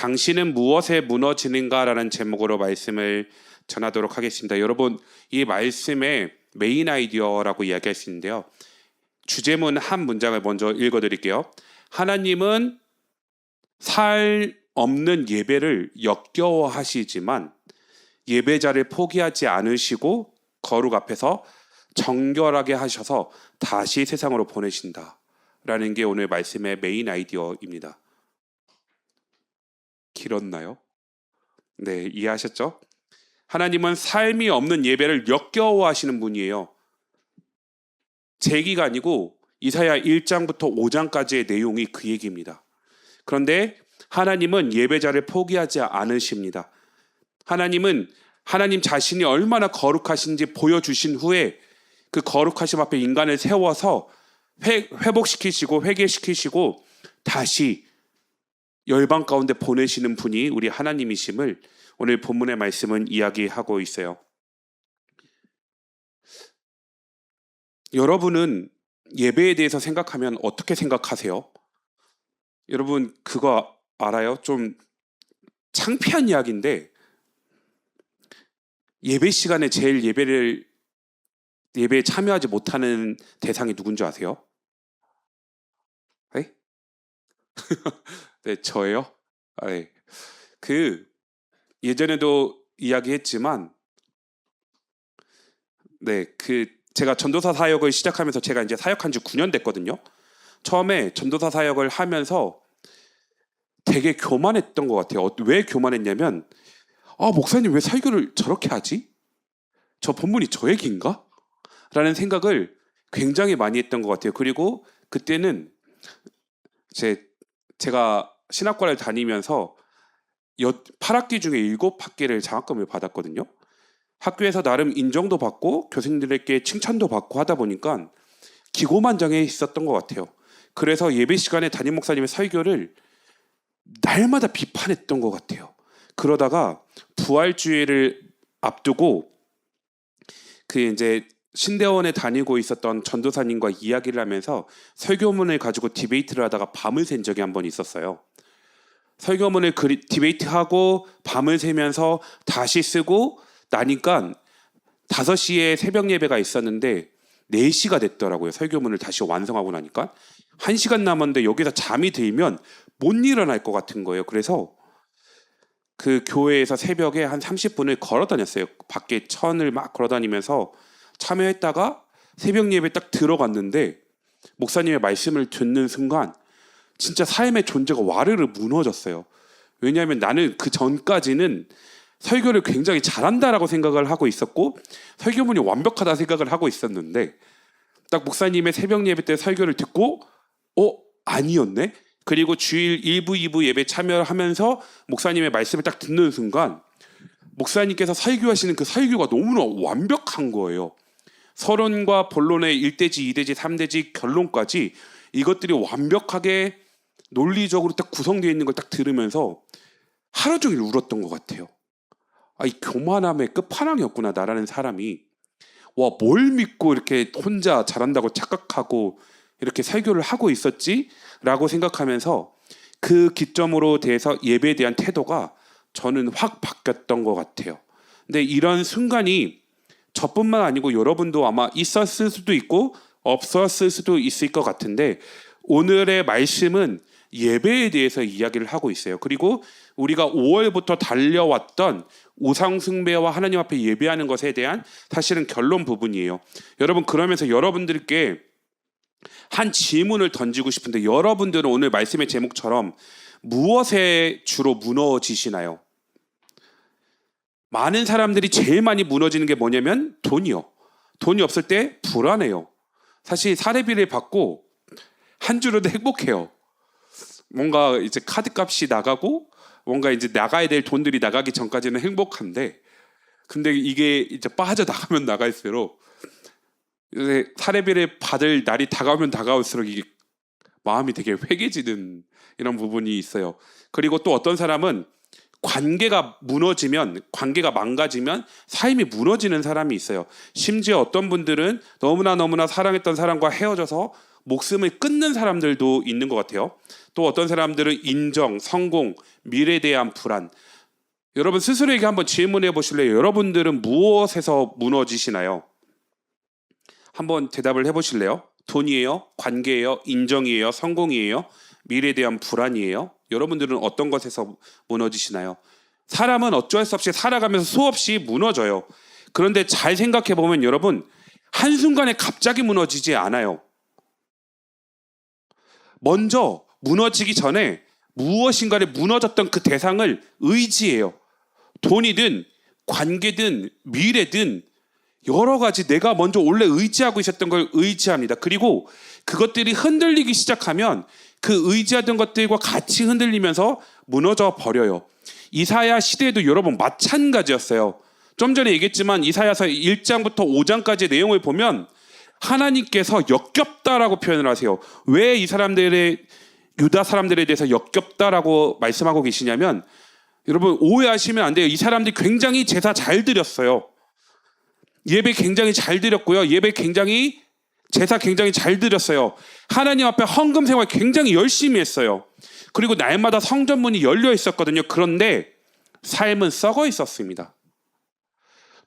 당신은 무엇에 무너지는가라는 제목으로 말씀을 전하도록 하겠습니다. 여러분, 이 말씀의 메인 아이디어라고 이야기할 수 있는데요. 주제문 한 문장을 먼저 읽어드릴게요. 하나님은 살 없는 예배를 역겨워하시지만 예배자를 포기하지 않으시고 거룩 앞에서 정결하게 하셔서 다시 세상으로 보내신다라는 게 오늘 말씀의 메인 아이디어입니다. 길었나요? 네, 이해하셨죠? 하나님은 삶이 없는 예배를 역겨워하시는 분이에요. 제 얘기가 아니고 이사야 1장부터 5장까지의 내용이 그 얘기입니다. 그런데 하나님은 예배자를 포기하지 않으십니다. 하나님은 하나님 자신이 얼마나 거룩하신지 보여주신 후에 그 거룩하심 앞에 인간을 세워서 회복시키시고 회개시키시고 다시 열방 가운데 보내시는 분이 우리 하나님이심을 오늘 본문의 말씀은 이야기하고 있어요. 여러분은 예배에 대해서 생각하면 어떻게 생각하세요? 여러분 그거 알아요? 좀 창피한 이야기인데 예배 시간에 제일 예배에 참여하지 못하는 대상이 누군지 아세요? 네? 네, 저예요. 네. 예전에도 이야기했지만, 네, 제가 전도사 사역을 시작하면서 제가 이제 사역한 지 9년 됐거든요. 처음에 전도사 사역을 하면서 되게 교만했던 것 같아요. 왜 교만했냐면, 목사님 왜 설교를 저렇게 하지? 저 본문이 저 얘기인가? 라는 생각을 굉장히 많이 했던 것 같아요. 그리고 그때는 제가 신학과를 다니면서 8학기 중에 7학기를 장학금을 받았거든요. 학교에서 나름 인정도 받고 교수님들에게 칭찬도 받고 하다 보니까 기고만장해 있었던 것 같아요. 그래서 예배 시간에 담임 목사님의 설교를 날마다 비판했던 것 같아요. 그러다가 부활주의를 앞두고 이제 신대원에 다니고 있었던 전도사님과 이야기를 하면서 설교문을 가지고 디베이트를 하다가 밤을 샌 적이 한 번 있었어요. 설교문을 디베이트하고 밤을 새면서 다시 쓰고 나니까 5시에 새벽 예배가 있었는데 4시가 됐더라고요. 설교문을 다시 완성하고 나니까 1시간 남았는데 여기서 잠이 들면 못 일어날 것 같은 거예요. 그래서 그 교회에서 새벽에 한 30분을 걸어 다녔어요. 밖에 천을 막 걸어 다니면서 참여했다가 새벽 예배 딱 들어갔는데 목사님의 말씀을 듣는 순간 진짜 삶의 존재가 와르르 무너졌어요. 왜냐하면 나는 그 전까지는 설교를 굉장히 잘한다라고 생각을 하고 있었고 설교문이 완벽하다 생각을 하고 있었는데 딱 목사님의 새벽 예배 때 설교를 듣고 아니었네? 그리고 주일 1부, 2부 예배 참여하면서 목사님의 말씀을 딱 듣는 순간 목사님께서 설교하시는 그 설교가 너무나 완벽한 거예요. 서론과 본론의 1대지, 2대지, 3대지 결론까지 이것들이 완벽하게 논리적으로 딱 구성되어 있는 걸 딱 들으면서 하루 종일 울었던 것 같아요. 이 교만함의 끝판왕이었구나 나라는 사람이. 뭘 믿고 이렇게 혼자 잘한다고 착각하고 이렇게 설교를 하고 있었지? 라고 생각하면서 그 기점으로 대해서 예배에 대한 태도가 저는 확 바뀌었던 것 같아요. 근데 이런 순간이 저뿐만 아니고 여러분도 아마 있었을 수도 있고 없었을 수도 있을 것 같은데 오늘의 말씀은 예배에 대해서 이야기를 하고 있어요. 그리고 우리가 5월부터 달려왔던 우상숭배와 하나님 앞에 예배하는 것에 대한 사실은 결론 부분이에요. 여러분 그러면서 여러분들께 한 질문을 던지고 싶은데 여러분들은 오늘 말씀의 제목처럼 무엇에 주로 무너지시나요? 많은 사람들이 제일 많이 무너지는 게 뭐냐면 돈이요. 돈이 없을 때 불안해요. 사실 사례비를 받고 한 주로도 행복해요. 뭔가 이제 카드값이 나가고 뭔가 이제 나가야 될 돈들이 나가기 전까지는 행복한데 근데 이게 이제 빠져나가면 나갈수록 이제 사례비를 받을 날이 다가오면 다가올수록 이게 마음이 되게 회개지는 이런 부분이 있어요. 그리고 또 어떤 사람은 관계가 망가지면 삶이 무너지는 사람이 있어요. 심지어 어떤 분들은 너무나 사랑했던 사람과 헤어져서 목숨을 끊는 사람들도 있는 것 같아요. 또 어떤 사람들은 인정, 성공, 미래에 대한 불안. 여러분 스스로에게 한번 질문해 보실래요? 여러분들은 무엇에서 무너지시나요? 한번 대답을 해보실래요? 돈이에요? 관계예요? 인정이에요? 성공이에요? 미래에 대한 불안이에요? 여러분들은 어떤 것에서 무너지시나요? 사람은 어쩔 수 없이 살아가면서 수없이 무너져요. 그런데 잘 생각해 보면 여러분 한순간에 갑자기 무너지지 않아요. 먼저 무너지기 전에 무엇인가를 무너졌던 그 대상을 의지해요. 돈이든 관계든 미래든 여러 가지 내가 먼저 원래 의지하고 있었던 걸 의지합니다. 그리고 그것들이 흔들리기 시작하면 그 의지하던 것들과 같이 흔들리면서 무너져 버려요. 이사야 시대에도 여러분 마찬가지였어요. 좀 전에 얘기했지만 이사야서 1장부터 5장까지의 내용을 보면 하나님께서 역겹다라고 표현을 하세요. 왜 이 사람들의 유다 사람들에 대해서 역겹다라고 말씀하고 계시냐면 여러분 오해하시면 안 돼요. 이 사람들이 굉장히 제사 잘 드렸어요. 예배 굉장히 잘 드렸고요. 제사 굉장히 잘 드렸어요. 하나님 앞에 헌금 생활 굉장히 열심히 했어요. 그리고 날마다 성전문이 열려 있었거든요. 그런데 삶은 썩어 있었습니다.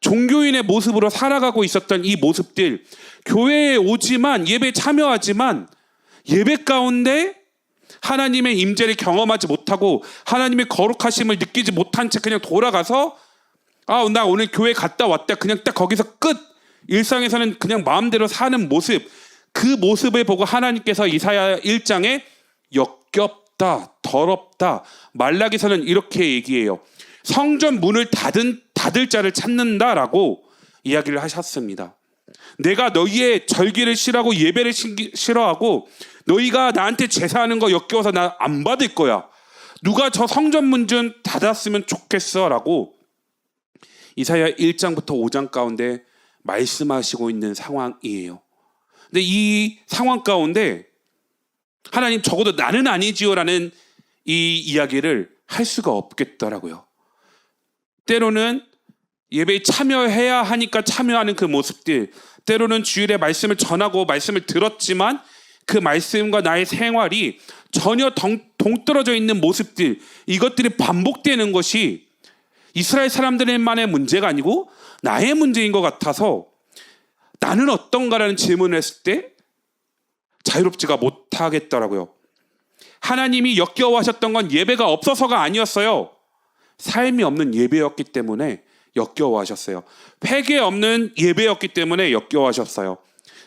종교인의 모습으로 살아가고 있었던 이 모습들, 교회에 오지만 예배에 참여하지만 예배 가운데 하나님의 임재를 경험하지 못하고 하나님의 거룩하심을 느끼지 못한 채 그냥 돌아가서 나 오늘 교회 갔다 왔다 그냥 딱 거기서 끝. 일상에서는 그냥 마음대로 사는 모습, 그 모습을 보고 하나님께서 이사야 1장에 역겹다, 더럽다. 말라기서는 이렇게 얘기해요. 성전 문을 닫을 자를 찾는다라고 이야기를 하셨습니다. 내가 너희의 절기를 싫어하고 예배를 싫어하고 너희가 나한테 제사하는 거 역겨워서 나 안 받을 거야. 누가 저 성전 문 좀 닫았으면 좋겠어 라고 이사야 1장부터 5장 가운데 말씀하시고 있는 상황이에요. 근데 이 상황 가운데 하나님 적어도 나는 아니지요라는 이 이야기를 할 수가 없겠더라고요. 때로는 예배에 참여해야 하니까 참여하는 그 모습들, 때로는 주일에 말씀을 전하고 말씀을 들었지만 그 말씀과 나의 생활이 전혀 동떨어져 있는 모습들, 이것들이 반복되는 것이 이스라엘 사람들만의 문제가 아니고 나의 문제인 것 같아서 나는 어떤가라는 질문을 했을 때 자유롭지가 못하겠더라고요. 하나님이 역겨워하셨던 건 예배가 없어서가 아니었어요. 삶이 없는 예배였기 때문에 역겨워하셨어요. 회개 없는 예배였기 때문에 역겨워하셨어요.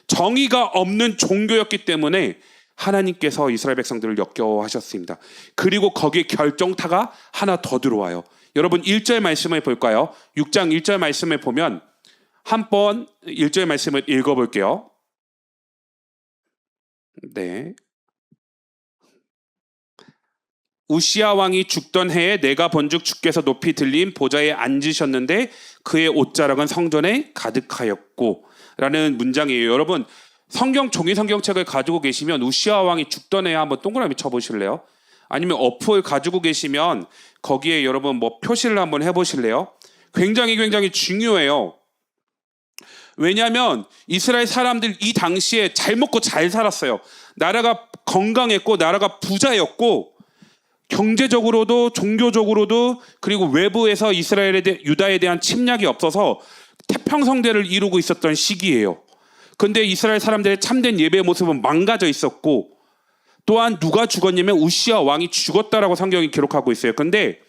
정의가 없는 종교였기 때문에 하나님께서 이스라엘 백성들을 역겨워하셨습니다. 그리고 거기에 결정타가 하나 더 들어와요. 여러분 1절 말씀을 볼까요? 6장 1절 말씀을 보면 한번 1절 말씀을 읽어볼게요. 네. 우시야 왕이 죽던 해에 내가 본즉 주께서 높이 들린 보좌에 앉으셨는데 그의 옷자락은 성전에 가득하였고 라는 문장이에요. 여러분 성경 종이 성경책을 가지고 계시면 우시야 왕이 죽던 해에 한번 동그라미 쳐보실래요? 아니면 어플 가지고 계시면 거기에 여러분 뭐 표시를 한번 해보실래요? 굉장히 중요해요. 왜냐하면 이스라엘 사람들 이 당시에 잘 먹고 잘 살았어요. 나라가 건강했고 나라가 부자였고 경제적으로도 종교적으로도 그리고 외부에서 유다에 대한 침략이 없어서 태평성대를 이루고 있었던 시기예요. 그런데 이스라엘 사람들의 참된 예배의 모습은 망가져 있었고 또한 누가 죽었냐면 우시야 왕이 죽었다라고 성경이 기록하고 있어요. 그런데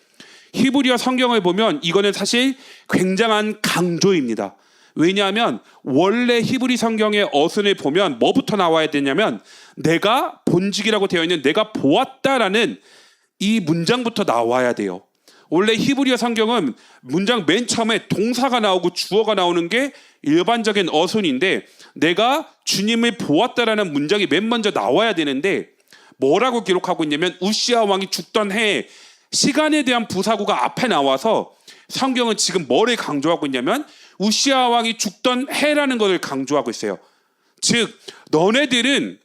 히브리어 성경을 보면 이거는 사실 굉장한 강조입니다. 왜냐하면 원래 히브리 성경의 어순을 보면 뭐부터 나와야 되냐면 내가 본직이라고 되어 있는 내가 보았다라는 이 문장부터 나와야 돼요. 원래 히브리어 성경은 문장 맨 처음에 동사가 나오고 주어가 나오는 게 일반적인 어순인데 내가 주님을 보았다라는 문장이 맨 먼저 나와야 되는데 뭐라고 기록하고 있냐면 우시야 왕이 죽던 해에 시간에 대한 부사구가 앞에 나와서 성경은 지금 뭐를 강조하고 있냐면 우시야 왕이 죽던 해라는 것을 강조하고 있어요. 즉 너네들은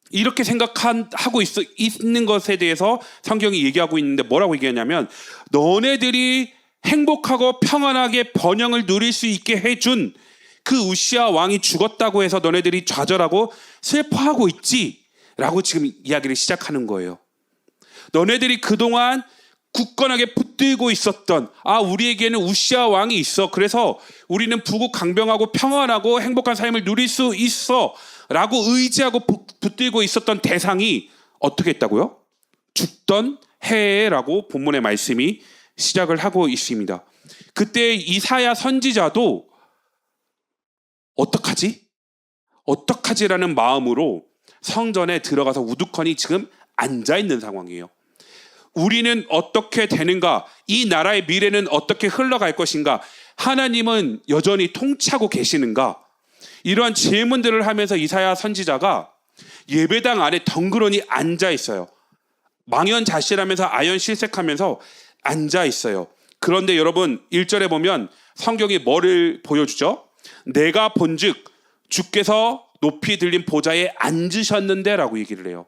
이렇게 생각하고 있는 것에 대해서 성경이 얘기하고 있는데 뭐라고 얘기하냐면 너네들이 행복하고 평안하게 번영을 누릴 수 있게 해준 그 우시아 왕이 죽었다고 해서 너네들이 좌절하고 슬퍼하고 있지? 라고 지금 이야기를 시작하는 거예요. 너네들이 그동안 굳건하게 붙들고 있었던 우리에게는 우시아 왕이 있어. 그래서 우리는 부국 강병하고 평안하고 행복한 삶을 누릴 수 있어. 라고 의지하고 붙들고 있었던 대상이 어떻게 했다고요? 죽던 해라고 본문의 말씀이 시작을 하고 있습니다. 그때 이사야 선지자도 어떡하지? 어떡하지라는 마음으로 성전에 들어가서 우두커니 지금 앉아있는 상황이에요. 우리는 어떻게 되는가? 이 나라의 미래는 어떻게 흘러갈 것인가? 하나님은 여전히 통치하고 계시는가? 이러한 질문들을 하면서 이사야 선지자가 예배당 안에 덩그러니 앉아 있어요. 망연자실하면서 아연실색하면서 앉아 있어요. 그런데 여러분 1절에 보면 성경이 뭐를 보여주죠? 내가 본즉 주께서 높이 들린 보좌에 앉으셨는데 라고 얘기를 해요.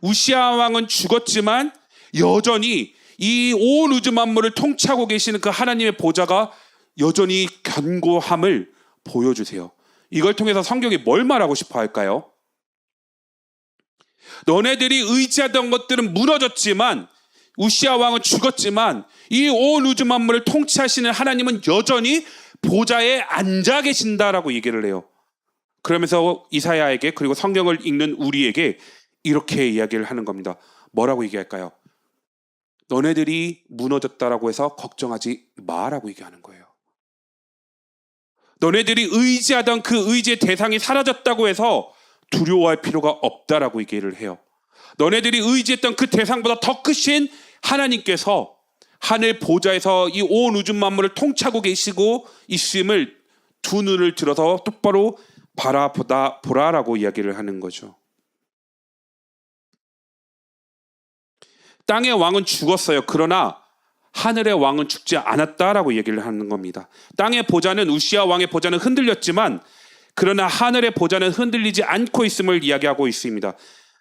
우시아 왕은 죽었지만 여전히 이 온 우주 만물을 통치하고 계시는 그 하나님의 보좌가 여전히 견고함을 보여주세요. 이걸 통해서 성경이 뭘 말하고 싶어 할까요? 너네들이 의지하던 것들은 무너졌지만 우시아 왕은 죽었지만 이 온 우주 만물을 통치하시는 하나님은 여전히 보좌에 앉아 계신다라고 얘기를 해요. 그러면서 이사야에게 그리고 성경을 읽는 우리에게 이렇게 이야기를 하는 겁니다. 뭐라고 얘기할까요? 너네들이 무너졌다라고 해서 걱정하지 마라고 얘기하는 거예요. 너네들이 의지하던 그 의지의 대상이 사라졌다고 해서 두려워할 필요가 없다라고 얘기를 해요. 너네들이 의지했던 그 대상보다 더 크신 하나님께서 하늘 보좌에서 이 온 우주 만물을 통치하고 계시고 있음을 두 눈을 들어서 똑바로 보라라고 이야기를 하는 거죠. 땅의 왕은 죽었어요. 그러나 하늘의 왕은 죽지 않았다라고 얘기를 하는 겁니다. 땅의 보좌는 우시아 왕의 보좌는 흔들렸지만 그러나 하늘의 보좌는 흔들리지 않고 있음을 이야기하고 있습니다.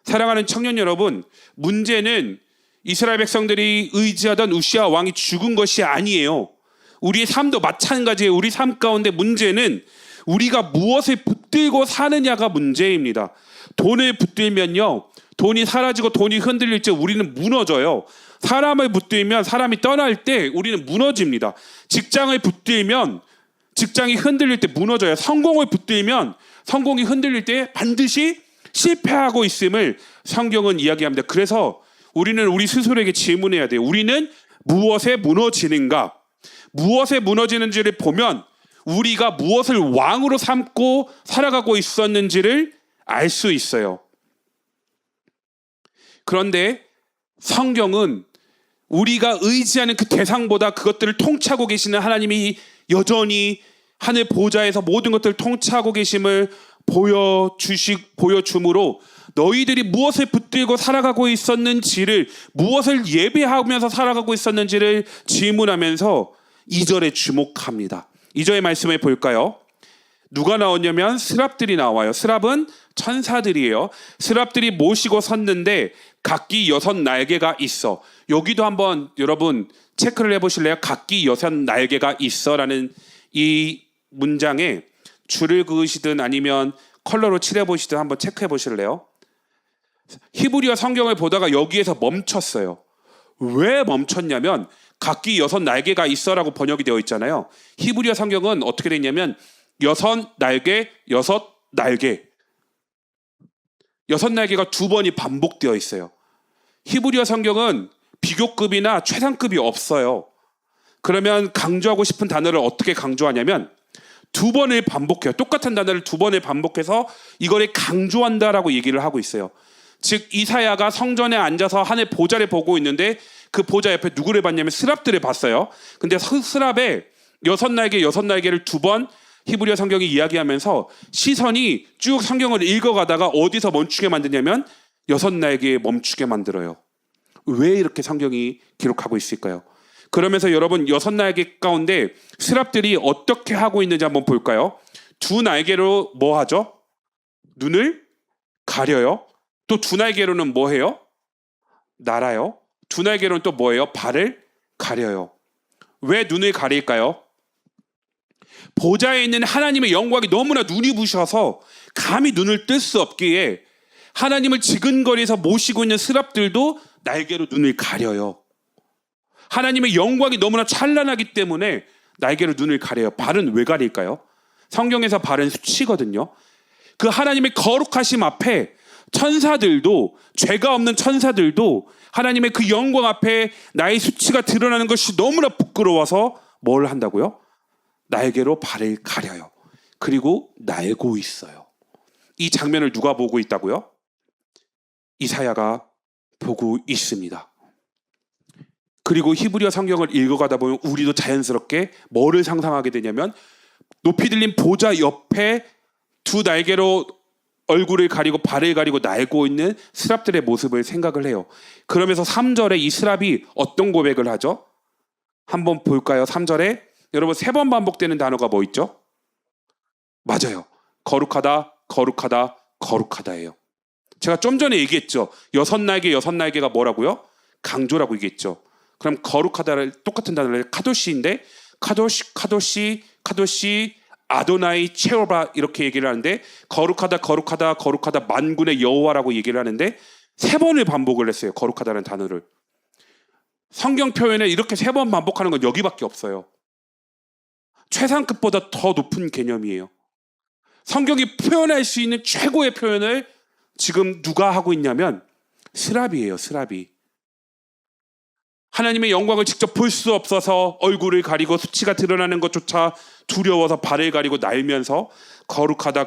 사랑하는 청년 여러분, 문제는 이스라엘 백성들이 의지하던 우시아 왕이 죽은 것이 아니에요. 우리의 삶도 마찬가지예요. 우리 삶 가운데 문제는 우리가 무엇을 붙들고 사느냐가 문제입니다. 돈을 붙들면요, 돈이 사라지고 돈이 흔들릴 때 우리는 무너져요. 사람을 붙들면 사람이 떠날 때 우리는 무너집니다. 직장을 붙들면 직장이 흔들릴 때 무너져요. 성공을 붙들면 성공이 흔들릴 때 반드시 실패하고 있음을 성경은 이야기합니다. 그래서 우리는 우리 스스로에게 질문해야 돼요. 우리는 무엇에 무너지는가? 무엇에 무너지는지를 보면 우리가 무엇을 왕으로 삼고 살아가고 있었는지를 알 수 있어요. 그런데 성경은 우리가 의지하는 그 대상보다 그것들을 통치하고 계시는 하나님이 여전히 하늘 보좌에서 모든 것들을 통치하고 계심을 보여줌으로 너희들이 무엇을 붙들고 살아가고 있었는지를, 무엇을 예배하면서 살아가고 있었는지를 질문하면서 2절에 주목합니다. 2절의 말씀을 볼까요? 누가 나오냐면 스랍들이 나와요. 스랍은 천사들이에요. 스랍들이 모시고 섰는데 각기 6 날개가 있어. 여기도 한번 여러분 체크를 해보실래요? 각기 6 날개가 있어라는 이 문장에 줄을 그으시든 아니면 컬러로 칠해보시든 한번 체크해 보실래요? 히브리어 성경을 보다가 여기에서 멈췄어요. 왜 멈췄냐면 각기 6 날개가 있어라고 번역이 되어 있잖아요. 히브리어 성경은 어떻게 되어 있냐면 6 날개, 6 날개. 6 날개가 2번이 반복되어 있어요. 히브리어 성경은 비교급이나 최상급이 없어요. 그러면 강조하고 싶은 단어를 어떻게 강조하냐면 2번을 반복해요. 똑같은 단어를 2번을 반복해서 이거를 강조한다라고 얘기를 하고 있어요. 즉 이사야가 성전에 앉아서 하늘 보좌를 보고 있는데 그 보좌 옆에 누구를 봤냐면 스랍들을 봤어요. 근데 스랍에 6 날개, 6 날개를 2번 히브리어 성경이 이야기하면서 시선이 쭉 성경을 읽어가다가 어디서 멈추게 만드냐면 6 날개에 멈추게 만들어요. 왜 이렇게 성경이 기록하고 있을까요? 그러면서 여러분 6 날개 가운데 스랍들이 어떻게 하고 있는지 한번 볼까요? 2 날개로 뭐 하죠? 눈을 가려요. 또 2 날개로는 뭐 해요? 날아요. 2 날개로는 또 뭐예요? 발을 가려요. 왜 눈을 가릴까요? 보좌에 있는 하나님의 영광이 너무나 눈이 부셔서 감히 눈을 뜰 수 없기에 하나님을 지근거리에서 모시고 있는 스랍들도 날개로 눈을 가려요. 하나님의 영광이 너무나 찬란하기 때문에 날개로 눈을 가려요. 발은 왜 가릴까요? 성경에서 발은 수치거든요. 그 하나님의 거룩하심 앞에 천사들도, 죄가 없는 천사들도 하나님의 그 영광 앞에 나의 수치가 드러나는 것이 너무나 부끄러워서 뭘 한다고요? 날개로 발을 가려요. 그리고 날고 있어요. 이 장면을 누가 보고 있다고요? 이사야가 보고 있습니다. 그리고 히브리어 성경을 읽어가다 보면 우리도 자연스럽게 뭐를 상상하게 되냐면 높이 들린 보좌 옆에 두 날개로 얼굴을 가리고 발을 가리고 날고 있는 스랍들의 모습을 생각을 해요. 그러면서 3절에 이 스랍이 어떤 고백을 하죠? 한번 볼까요? 3절에 여러분 3번 반복되는 단어가 뭐 있죠? 맞아요. 거룩하다, 거룩하다, 거룩하다예요. 제가 좀 전에 얘기했죠. 6날개가 뭐라고요? 강조라고 얘기했죠. 그럼 거룩하다를 똑같은 단어를 카도시인데 카도시 아도나이 체오바 이렇게 얘기를 하는데 거룩하다 만군의 여호와라고 얘기를 하는데 3번을 반복을 했어요. 거룩하다는 단어를. 성경 표현에 이렇게 3번 반복하는 건 여기밖에 없어요. 최상급보다 더 높은 개념이에요. 성경이 표현할 수 있는 최고의 표현을 지금 누가 하고 있냐면 스랍이에요. 스랍이. 하나님의 영광을 직접 볼 수 없어서 얼굴을 가리고 수치가 드러나는 것조차 두려워서 발을 가리고 날면서 거룩하다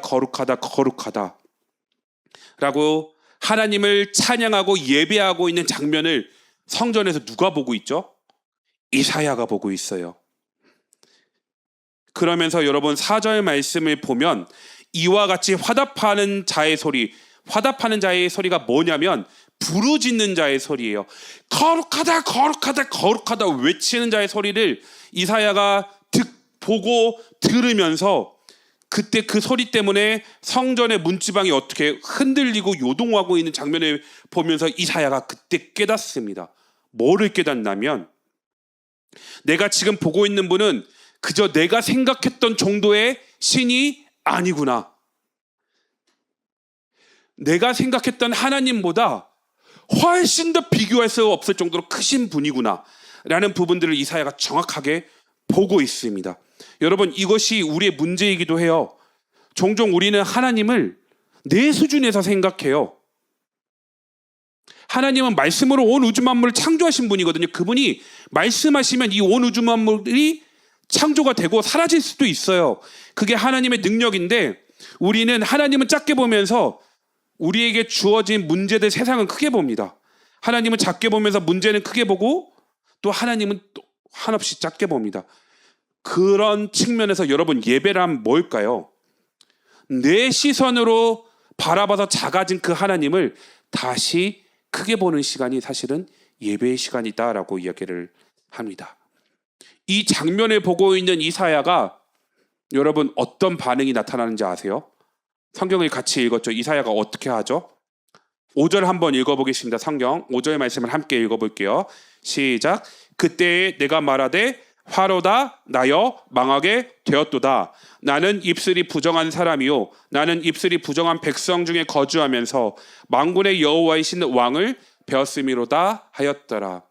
라고 하나님을 찬양하고 예배하고 있는 장면을 성전에서 누가 보고 있죠? 이사야가 보고 있어요. 그러면서 여러분 4절 말씀을 보면 이와 같이 화답하는 자의 소리가 뭐냐면 부르짖는 자의 소리예요. 거룩하다 외치는 자의 소리를 이사야가 보고 들으면서 그때 그 소리 때문에 성전의 문지방이 어떻게 흔들리고 요동하고 있는 장면을 보면서 이사야가 그때 깨닫습니다. 뭐를 깨닫냐면 내가 지금 보고 있는 분은 그저 내가 생각했던 정도의 신이 아니구나. 내가 생각했던 하나님보다 훨씬 더 비교할 수 없을 정도로 크신 분이구나 라는 부분들을 이사야가 정확하게 보고 있습니다. 여러분 이것이 우리의 문제이기도 해요. 종종 우리는 하나님을 내 수준에서 생각해요. 하나님은 말씀으로 온 우주 만물을 창조하신 분이거든요. 그분이 말씀하시면 이 온 우주 만물이 창조가 되고 사라질 수도 있어요. 그게 하나님의 능력인데 우리는 하나님은 작게 보면서 우리에게 주어진 문제들 세상은 크게 봅니다. 하나님은 작게 보면서 문제는 크게 보고 또 하나님은 또 한없이 작게 봅니다. 그런 측면에서 여러분 예배란 뭘까요? 내 시선으로 바라봐서 작아진 그 하나님을 다시 크게 보는 시간이 사실은 예배의 시간이다라고 이야기를 합니다. 이 장면을 보고 있는 이사야가 여러분 어떤 반응이 나타나는지 아세요? 성경을 같이 읽었죠. 이사야가 어떻게 하죠? 5절 한번 읽어보겠습니다. 성경 5절 말씀을 함께 읽어볼게요. 시작. 그때에 내가 말하되 화로다 나여 망하게 되었도다. 나는 입술이 부정한 사람이요 나는 입술이 부정한 백성 중에 거주하면서 만군의 여호와이신 왕을 배웠음이로다 하였더라.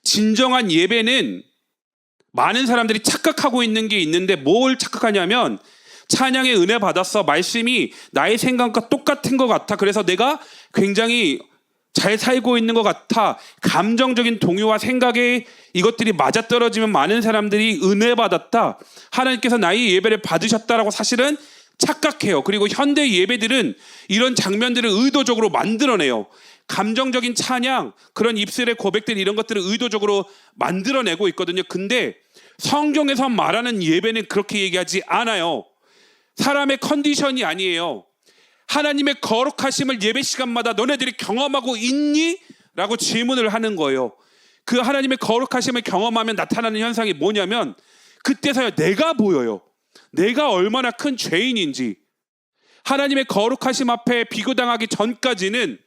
진정한 예배는 많은 사람들이 착각하고 있는 게 있는데 뭘 착각하냐면 찬양의 은혜 받았어. 말씀이 나의 생각과 똑같은 것 같아. 그래서 내가 굉장히 잘 살고 있는 것 같아. 감정적인 동요와 생각에 이것들이 맞아떨어지면 많은 사람들이 은혜 받았다. 하나님께서 나의 예배를 받으셨다라고 사실은 착각해요. 그리고 현대 예배들은 이런 장면들을 의도적으로 만들어내요. 감정적인 찬양, 그런 입술의 고백들 이런 것들을 의도적으로 만들어내고 있거든요. 근데 성경에서 말하는 예배는 그렇게 얘기하지 않아요. 사람의 컨디션이 아니에요. 하나님의 거룩하심을 예배 시간마다 너네들이 경험하고 있니? 라고 질문을 하는 거예요. 그 하나님의 거룩하심을 경험하면 나타나는 현상이 뭐냐면 그때서야 내가 보여요. 내가 얼마나 큰 죄인인지. 하나님의 거룩하심 앞에 비교당하기 전까지는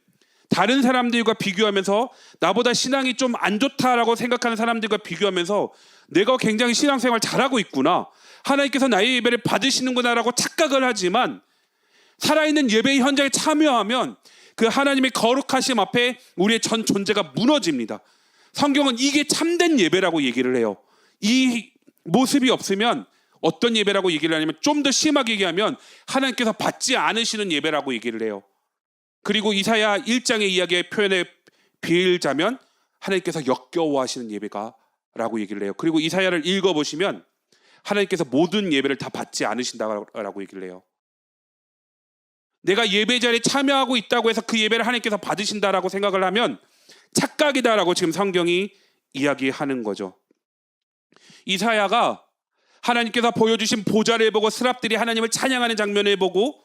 다른 사람들과 비교하면서 나보다 신앙이 좀 안 좋다라고 생각하는 사람들과 비교하면서 내가 굉장히 신앙생활 잘하고 있구나, 하나님께서 나의 예배를 받으시는구나라고 착각을 하지만 살아있는 예배 현장에 참여하면 그 하나님의 거룩하심 앞에 우리의 전 존재가 무너집니다. 성경은 이게 참된 예배라고 얘기를 해요. 이 모습이 없으면 어떤 예배라고 얘기를 하냐면, 좀 더 심하게 얘기하면 하나님께서 받지 않으시는 예배라고 얘기를 해요. 그리고 이사야 1장의 이야기의 표현에 빌자면 하나님께서 역겨워하시는 예배가 라고 얘기를 해요. 그리고 이사야를 읽어보시면 하나님께서 모든 예배를 다 받지 않으신다라고 얘기를 해요. 내가 예배 자리에 참여하고 있다고 해서 그 예배를 하나님께서 받으신다라고 생각을 하면 착각이다라고 지금 성경이 이야기하는 거죠. 이사야가 하나님께서 보여주신 보좌를 보고 스랍들이 하나님을 찬양하는 장면을 보고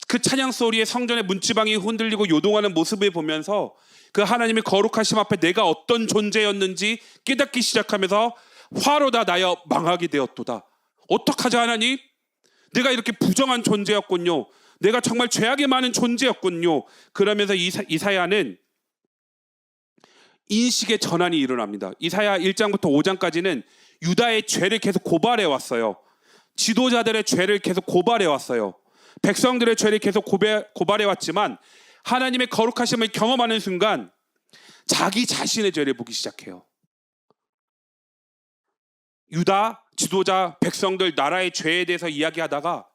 그 찬양 소리에 성전의 문지방이 흔들리고 요동하는 모습을 보면서 그 하나님의 거룩하심 앞에 내가 어떤 존재였는지 깨닫기 시작하면서 화로다 나여 망하게 되었도다. 어떡하자 하나님? 내가 이렇게 부정한 존재였군요. 내가 정말 죄악이 많은 존재였군요. 그러면서 이사야는 인식의 전환이 일어납니다. 이사야 1장부터 5장까지는 유다의 죄를 계속 고발해 왔어요. 지도자들의 죄를 계속 고발해 왔어요. 백성들의 죄를 계속 고발해 왔지만 하나님의 거룩하심을 경험하는 순간 자기 자신의 죄를 보기 시작해요. 유다 지도자 백성들 나라의 죄에 대해서 이야기하다가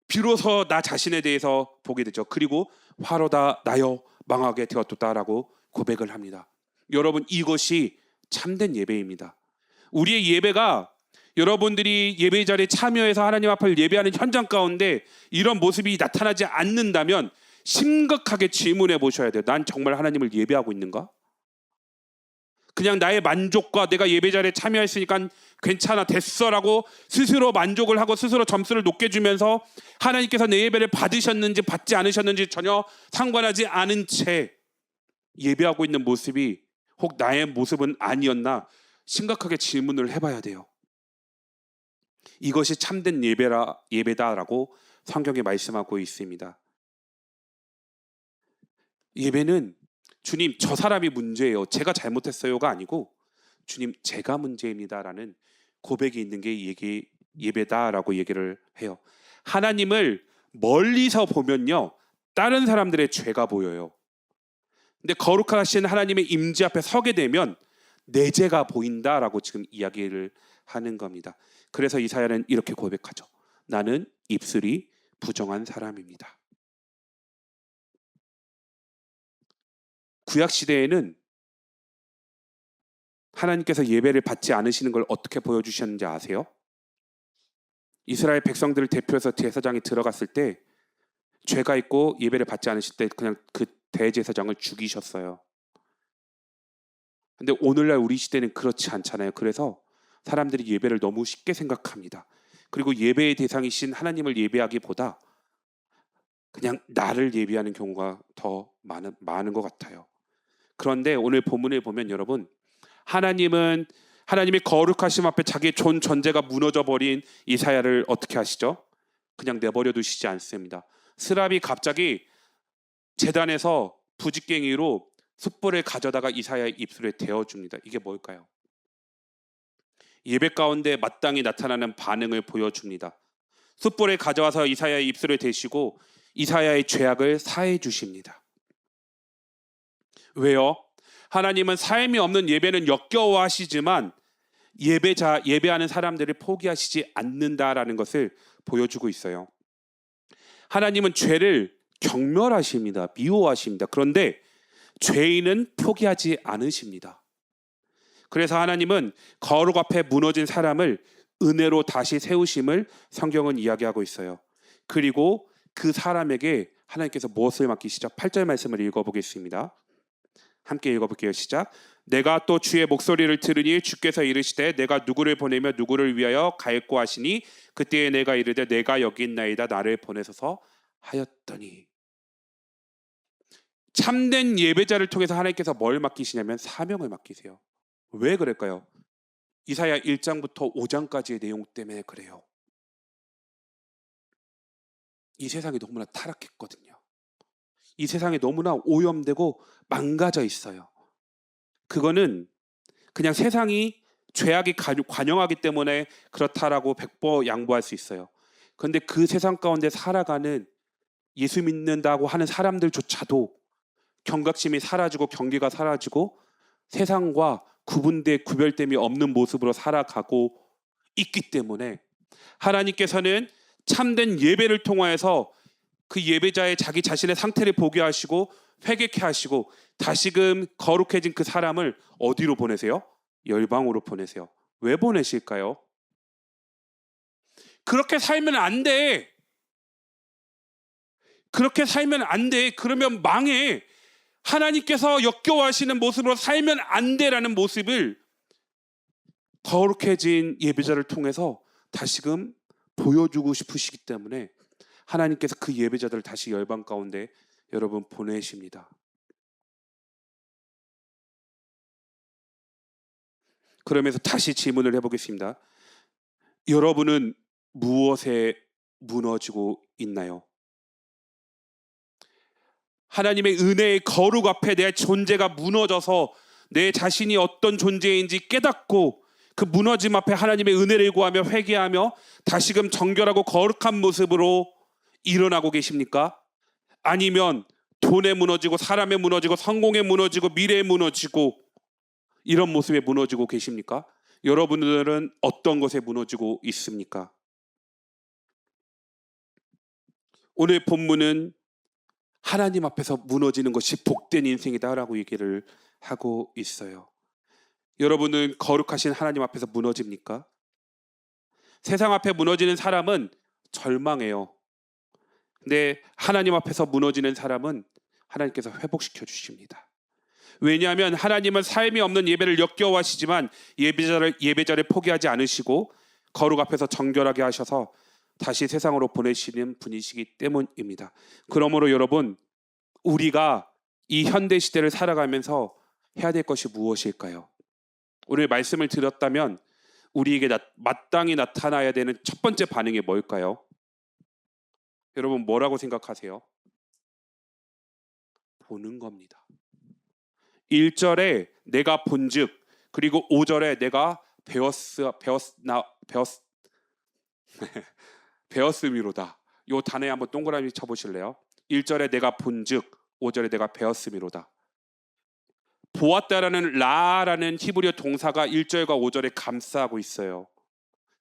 비로소 나 자신에 대해서 보게 되죠. 그리고 화로다 나여 망하게 되었다라고 고백을 합니다. 여러분, 이것이 참된 예배입니다. 우리의 예배가, 여러분들이 예배 자리에 참여해서 하나님 앞을 예배하는 현장 가운데 이런 모습이 나타나지 않는다면 심각하게 질문해 보셔야 돼요. 난 정말 하나님을 예배하고 있는가? 그냥 나의 만족과 내가 예배 자리에 참여했으니까 괜찮아 됐어라고 스스로 만족을 하고 스스로 점수를 높게 주면서 하나님께서 내 예배를 받으셨는지 받지 않으셨는지 전혀 상관하지 않은 채 예배하고 있는 모습이 혹 나의 모습은 아니었나 심각하게 질문을 해봐야 돼요. 이것이 참된 예배다라고 성경에 말씀하고 있습니다. 예배는 주님 저 사람이 문제예요, 제가 잘못했어요가 아니고 주님 제가 문제입니다라는 고백이 있는 게 예배다라고 얘기를 해요. 하나님을 멀리서 보면요 다른 사람들의 죄가 보여요. 근데 거룩하신 하나님의 임재 앞에 서게 되면 내 죄가 보인다라고 지금 이야기를 하는 겁니다. 그래서 이사야는 이렇게 고백하죠. 나는 입술이 부정한 사람입니다. 구약 시대에는 하나님께서 예배를 받지 않으시는 걸 어떻게 보여주셨는지 아세요? 이스라엘 백성들을 대표해서 제사장이 들어갔을 때 죄가 있고 예배를 받지 않으실 때 그냥 그 대제사장을 죽이셨어요. 근데 오늘날 우리 시대는 그렇지 않잖아요. 그래서 사람들이 예배를 너무 쉽게 생각합니다. 그리고 예배의 대상이신 하나님을 예배하기보다 그냥 나를 예배하는 경우가 더 많은 것 같아요. 그런데 오늘 본문을 보면 여러분, 하나님은 하나님의 거룩하심 앞에 자기의 존재가 무너져 버린 이사야를 어떻게 하시죠? 그냥 내버려 두시지 않습니다. 스랍이 갑자기 제단에서 부직갱이로 숯불을 가져다가 이사야의 입술에 대어줍니다. 이게 뭘까요? 예배 가운데 마땅히 나타나는 반응을 보여줍니다. 숯불을 가져와서 이사야의 입술에 대시고 이사야의 죄악을 사해 주십니다. 왜요? 하나님은 삶이 없는 예배는 역겨워하시지만 예배하는 사람들을 포기하시지 않는다라는 것을 보여주고 있어요. 하나님은 죄를 경멸하십니다. 미워하십니다. 그런데 죄인은 포기하지 않으십니다. 그래서 하나님은 거룩 앞에 무너진 사람을 은혜로 다시 세우심을 성경은 이야기하고 있어요. 그리고 그 사람에게 하나님께서 무엇을 맡기시죠? 8절 말씀을 읽어보겠습니다. 함께 읽어볼게요. 시작. 내가 또 주의 목소리를 들으니 주께서 이르시되 내가 누구를 보내며 누구를 위하여 갈고 하시니 그때에 내가 이르되 내가 여기 있나이다 나를 보내소서 하였더니. 참된 예배자를 통해서 하나님께서 뭘 맡기시냐면 사명을 맡기세요. 왜 그럴까요? 이사야 1장부터 5장까지의 내용 때문에 그래요. 이 세상이 너무나 타락했거든요. 이 세상에 너무나 오염되고 망가져 있어요. 그거는 그냥 세상이 죄악이 관영하기 때문에 그렇다라고 백보 양보할 수 있어요. 그런데 그 세상 가운데 살아가는 예수 믿는다고 하는 사람들조차도 경각심이 사라지고 경계가 사라지고 세상과 구별됨이 없는 모습으로 살아가고 있기 때문에 하나님께서는 참된 예배를 통하여서 그 예배자의 자기 자신의 상태를 보게 하시고 회개케 하시고 다시금 거룩해진 그 사람을 어디로 보내세요? 열방으로 보내세요. 왜 보내실까요? 그렇게 살면 안 돼. 그렇게 살면 안 돼. 그러면 망해. 하나님께서 역겨워하시는 모습으로 살면 안 돼라는 모습을 거룩해진 예배자를 통해서 다시금 보여주고 싶으시기 때문에 하나님께서 그 예배자들을 다시 열방 가운데 여러분 보내십니다. 그러면서 다시 질문을 해보겠습니다. 여러분은 무엇에 무너지고 있나요? 하나님의 은혜의 거룩 앞에 내 존재가 무너져서 내 자신이 어떤 존재인지 깨닫고 그 무너짐 앞에 하나님의 은혜를 구하며 회개하며 다시금 정결하고 거룩한 모습으로 일어나고 계십니까? 아니면 돈에 무너지고 사람에 무너지고 성공에 무너지고 미래에 무너지고 이런 모습에 무너지고 계십니까? 여러분들은 어떤 것에 무너지고 있습니까? 오늘 본문은 하나님 앞에서 무너지는 것이 복된 인생이다라고 얘기를 하고 있어요. 여러분은 거룩하신 하나님 앞에서 무너집니까? 세상 앞에 무너지는 사람은 절망해요. 근데 하나님 앞에서 무너지는 사람은 하나님께서 회복시켜 주십니다. 왜냐하면 하나님은 삶이 없는 예배를 역겨워하시지만 예배자를 포기하지 않으시고 거룩 앞에서 정결하게 하셔서 다시 세상으로 보내시는 분이시기 때문입니다. 그러므로 여러분, 우리가 이 현대 시대를 살아가면서 해야 될 것이 무엇일까요? 오늘 말씀을 들었다면 우리에게 마땅히 나타나야 되는 첫 번째 반응이 뭘까요? 여러분 뭐라고 생각하세요? 보는 겁니다. 1절에 내가 본즉, 그리고 5절에 내가 배웠음이로다. 이 단어에 한번 동그라미 쳐보실래요? 1절에 내가 본즉, 5절에 내가 배웠음이로다. 보았다라는 라라는 히브리어 동사가 1절과 5절에 감싸고 있어요.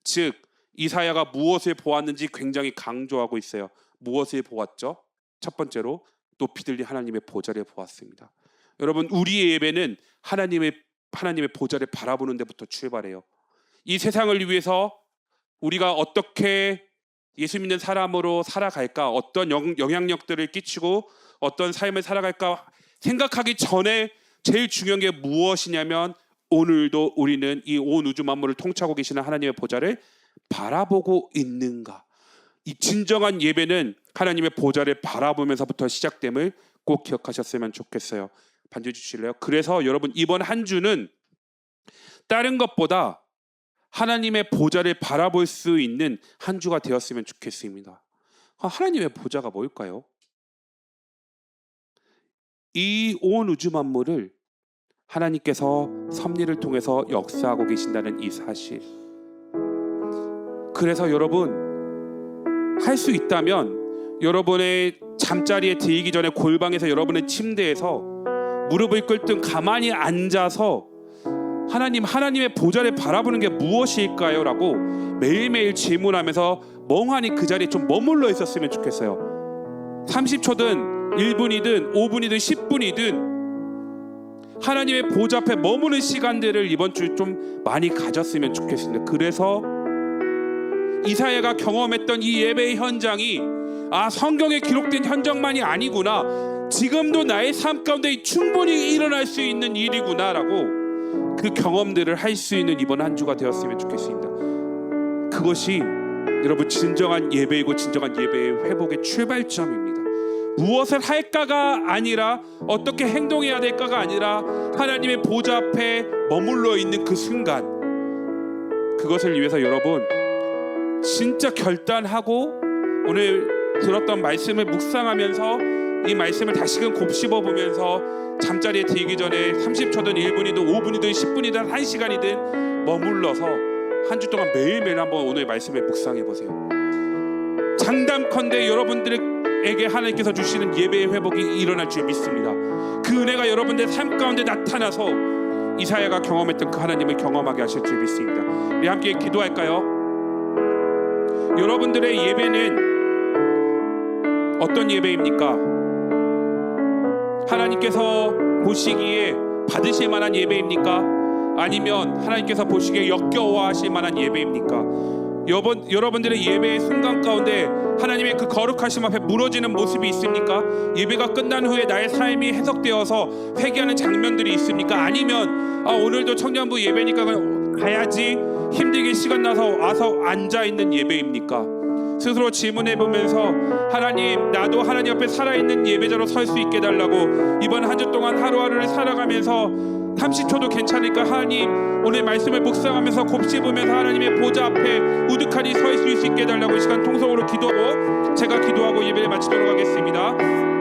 즉 이사야가 무엇을 보았는지 굉장히 강조하고 있어요. 무엇을 보았죠? 첫 번째로 높이 들린 하나님의 보좌를 보았습니다. 여러분, 우리의 예배는 하나님의 보좌를 바라보는 데부터 출발해요. 이 세상을 위해서 우리가 어떻게 예수 믿는 사람으로 살아갈까, 어떤 영향력들을 끼치고 어떤 삶을 살아갈까 생각하기 전에 제일 중요한 게 무엇이냐면 오늘도 우리는 이 온 우주 만물을 통치하고 계시는 하나님의 보좌를 바라보고 있는가. 이 진정한 예배는 하나님의 보좌를 바라보면서부터 시작됨을 꼭 기억하셨으면 좋겠어요. 반주 주실래요? 그래서 여러분, 이번 한 주는 다른 것보다 하나님의 보좌를 바라볼 수 있는 한 주가 되었으면 좋겠습니다. 하나님의 보좌가 뭘까요? 이 온 우주 만물을 하나님께서 섭리를 통해서 역사하고 계신다는 이 사실. 그래서 여러분, 할 수 있다면 여러분의 잠자리에 들기 전에 골방에서 여러분의 침대에서 무릎을 꿇든 가만히 앉아서 하나님의 보좌를 바라보는 게 무엇일까요? 라고 매일매일 질문하면서 멍하니 그 자리에 좀 머물러 있었으면 좋겠어요. 30초든 1분이든 5분이든 10분이든 하나님의 보좌 앞에 머무는 시간들을 이번 주 좀 많이 가졌으면 좋겠습니다. 그래서 이사야가 경험했던 이 예배의 현장이 성경에 기록된 현장만이 아니구나, 지금도 나의 삶 가운데 충분히 일어날 수 있는 일이구나 라고 그 경험들을 할 수 있는 이번 한 주가 되었으면 좋겠습니다. 그것이 여러분 진정한 예배이고 진정한 예배의 회복의 출발점입니다. 무엇을 할까가 아니라 어떻게 행동해야 될까가 아니라 하나님의 보좌 앞에 머물러 있는 그 순간, 그것을 위해서 여러분 진짜 결단하고 오늘 들었던 말씀을 묵상하면서 이 말씀을 다시금 곱씹어 보면서 잠자리에 들기 전에 30초든 1분이든 5분이든 10분이든 1시간이든 머물러서 한 주 동안 매일매일 한번 오늘 말씀을 묵상해 보세요. 장담컨대 여러분들에게 하나님께서 주시는 예배의 회복이 일어날 줄 믿습니다. 그 은혜가 여러분들의 삶 가운데 나타나서 이사야가 경험했던 그 하나님을 경험하게 하실 줄 믿습니다. 우리 함께 기도할까요? 여러분들의 예배는 어떤 예배입니까? 하나님께서 보시기에 받으실 만한 예배입니까? 아니면 하나님께서 보시기에 역겨워하실 만한 예배입니까? 여러분들의 예배의 순간 가운데 하나님의 그 거룩하심 앞에 무너지는 모습이 있습니까? 예배가 끝난 후에 나의 삶이 해석되어서 회개하는 장면들이 있습니까? 아니면 오늘도 청년부 예배니까 가야지 힘들게 시간 나서 와서 앉아있는 예배입니까? 스스로 질문해보면서 하나님, 나도 하나님 앞에 살아있는 예배자로 설 수 있게 해달라고 이번 한 주 동안 하루하루를 살아가면서 30초도 괜찮으니까 하나님 오늘 말씀을 묵상하면서 곱씹으면서 하나님의 보좌 앞에 우두커니 서 있을 수 있게 해달라고 이 시간 통성으로 기도하고 제가 기도하고 예배를 마치도록 하겠습니다.